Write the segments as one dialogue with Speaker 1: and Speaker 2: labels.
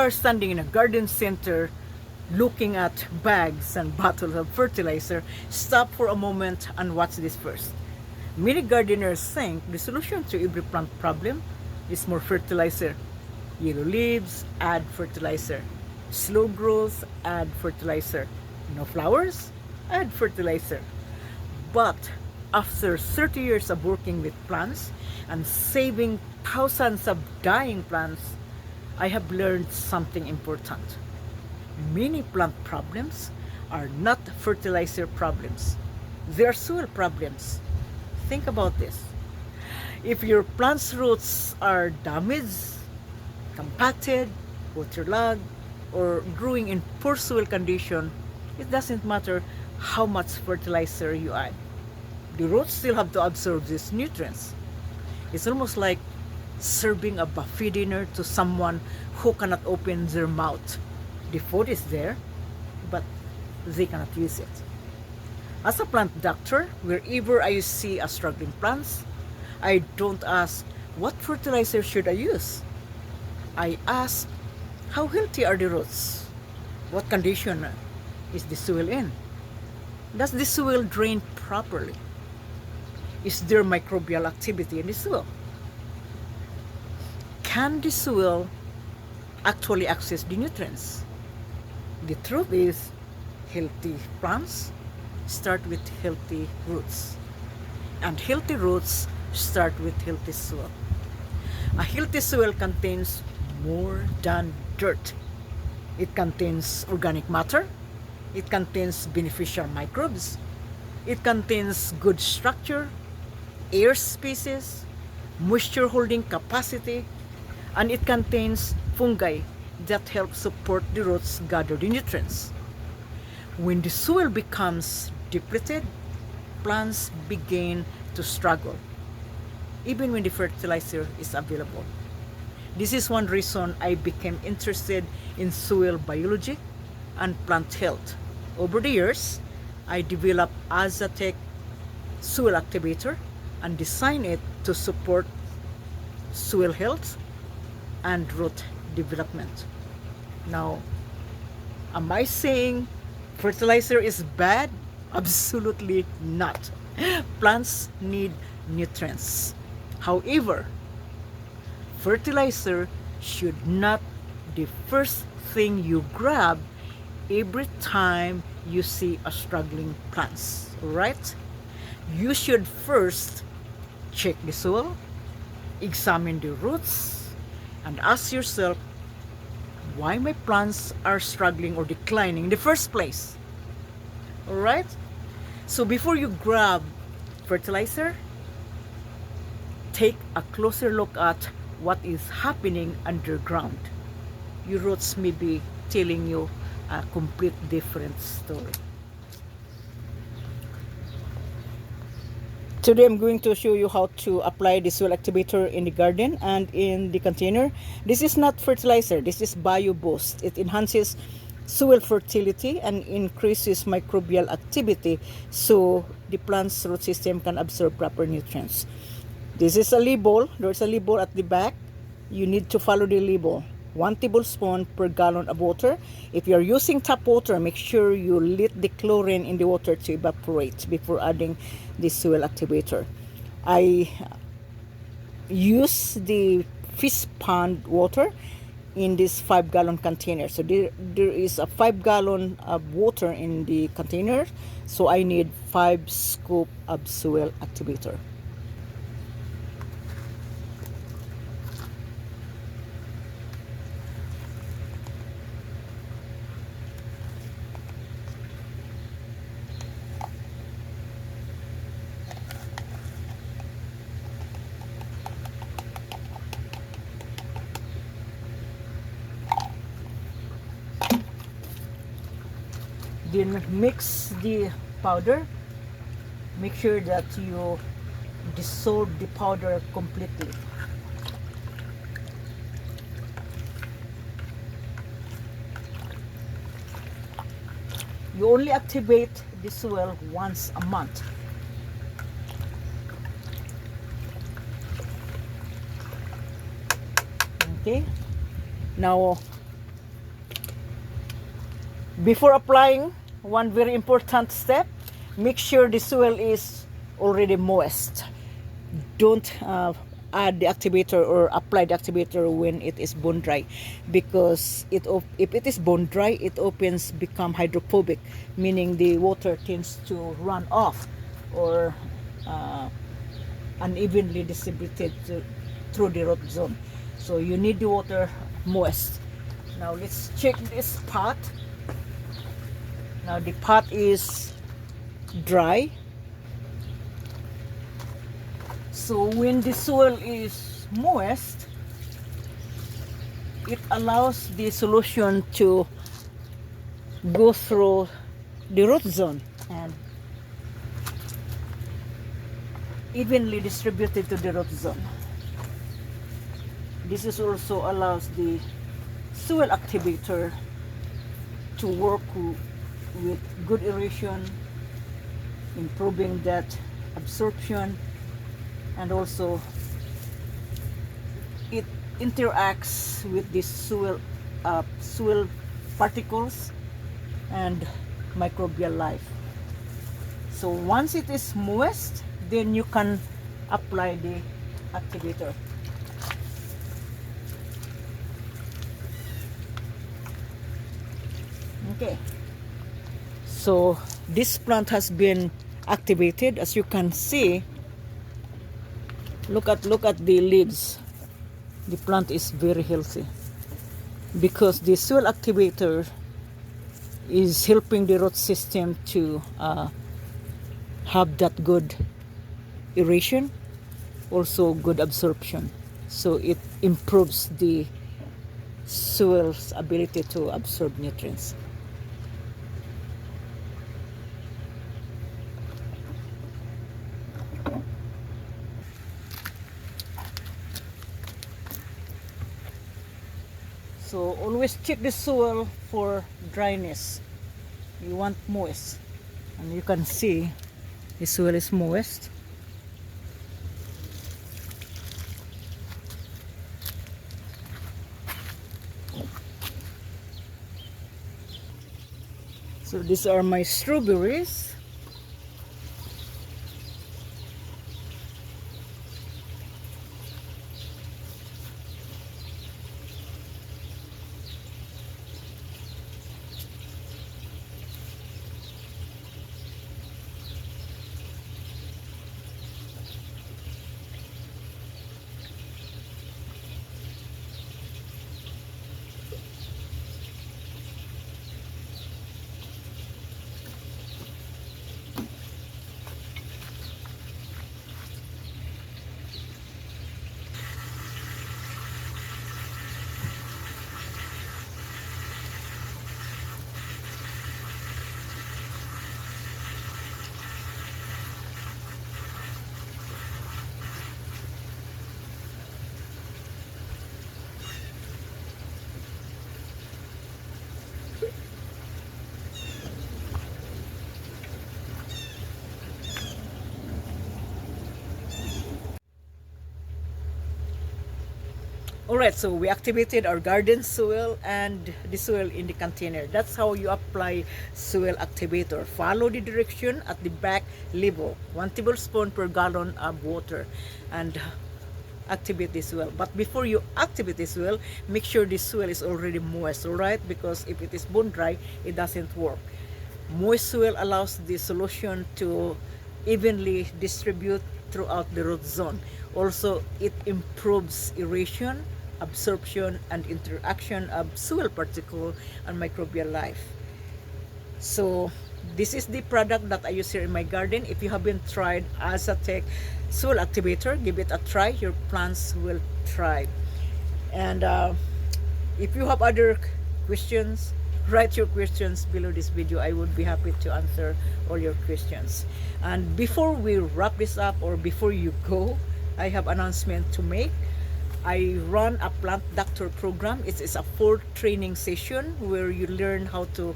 Speaker 1: are standing in a garden center looking at bags and bottles of fertilizer, stop for a moment and watch this first. Many gardeners think the solution to every plant problem is more fertilizer. Yellow leaves, add fertilizer. Slow growth, add fertilizer. No flowers, add fertilizer. But after 30 years of working with plants and saving thousands of dying plants, I have learned something important. Many plant problems are not fertilizer problems. They are soil problems. Think about this. If your plant's roots are damaged, compacted, waterlogged, or growing in poor soil condition, it doesn't matter how much fertilizer you add. The roots still have to absorb these nutrients. It's almost like serving a buffet dinner to someone who cannot open their mouth. The food is there, but they cannot use it. As a plant doctor, wherever I see a struggling plants, I don't ask, what fertilizer should I use? I ask, how healthy are the roots? What condition is the soil in? Does the soil drain properly? Is there microbial activity in the soil? Can the soil actually access the nutrients? The truth is, healthy plants start with healthy roots. And healthy roots start with healthy soil. A healthy soil contains more than dirt. It contains organic matter. It contains beneficial microbes. It contains good structure, air spaces, moisture holding capacity, and it contains fungi that help support the roots gather the nutrients. When the soil becomes depleted, plants begin to struggle, even when the fertilizer is available. This is one reason I became interested in soil biology and plant health. Over the years, I developed AZATEK Soil Activator and designed it to support soil health and root development. Now, am I saying fertilizer is bad? Absolutely not. Plants need nutrients. However, fertilizer should not be the first thing you grab every time you see a struggling plants, right? You should first check the soil, examine the roots, and ask yourself why my plants are struggling or declining in the first place. Alright? So before you grab fertilizer, take a closer look at what is happening underground. Your roots may be telling you a complete different story. Today I'm going to show you how to apply the soil activator in the garden and in the container. This is not fertilizer, this is bio boost. It enhances soil fertility and increases microbial activity so the plant's root system can absorb proper nutrients. This is a label. There's a label at the back. You need to follow the label. 1 tablespoon per gallon of water. If you're using tap water, make sure you let the chlorine in the water to evaporate before adding the soil activator. I use the fish pond water in this 5-gallon container. So there is a 5-gallon of water in the container. So I need 5 scoops of soil activator. Then mix the powder. Make sure that you dissolve the powder completely. You only activate the soil once a month. Okay. Now Before applying, one very important step, make sure the soil is already moist. Don't add the activator or apply the activator when it is bone dry, because if it is bone dry, it opens become hydrophobic, meaning the water tends to run off or unevenly distributed through the root zone. So you need the water moist. Now let's check this pot. Now the pot is dry. So when the soil is moist, it allows the solution to go through the root zone and evenly distributed to the root zone. This is also allows the soil activator to work with good aeration, improving that absorption, and also it interacts with the soil particles and microbial life. So once it is moist, then you can apply the activator. Okay, so this plant has been activated. As you can see, look at the leaves. The plant is very healthy because the soil activator is helping the root system to have that good aeration, also good absorption. So it improves the soil's ability to absorb nutrients. So always check the soil for dryness. You want moist, and you can see the soil is moist. So these are my strawberries. Alright, so we activated our garden soil and the soil in the container. That's how you apply soil activator. Follow the direction at the back level. 1 tablespoon per gallon of water, and activate the soil. But before you activate the soil, make sure the soil is already moist, alright? Because if it is bone dry, it doesn't work. Moist soil allows the solution to evenly distribute throughout the root zone. Also, it improves aeration, absorption, and interaction of soil particle and microbial life. So this is the product that I use here in my garden. If you haven't tried AZATEK Soil Activator, give it a try. Your plants will thrive. And if you have other questions, write your questions below this video. I would be happy to answer all your questions. And before we wrap this up, or before you go, I have an announcement to make. I run a plant doctor program. It's a 4 training session where you learn how to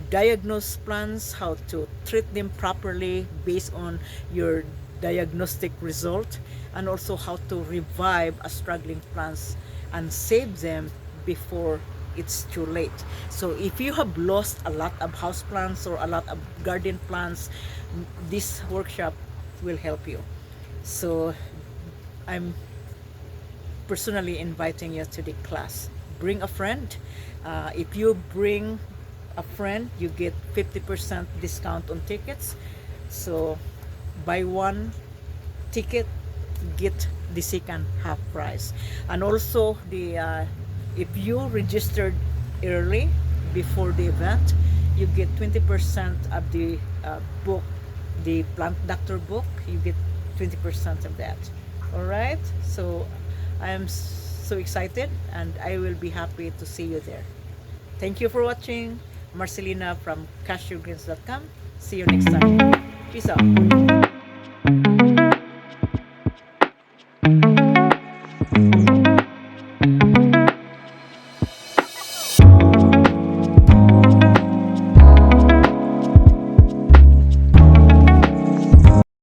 Speaker 1: diagnose plants, how to treat them properly based on your diagnostic result, and also how to revive a struggling plants and save them before it's too late. So if you have lost a lot of house plants or a lot of garden plants, this workshop will help you. So I'm personally inviting you to the class. Bring a friend. If you bring a friend, you get 50% discount on tickets. So buy one ticket, get the second half price. And also if you registered early before the event, you get 20% of the book, the plant doctor book. You get 20% of that. All right, so I am so excited, and I will be happy to see you there. Thank you for watching. Marcelina from cashewgreens.com. See you next time. Peace out.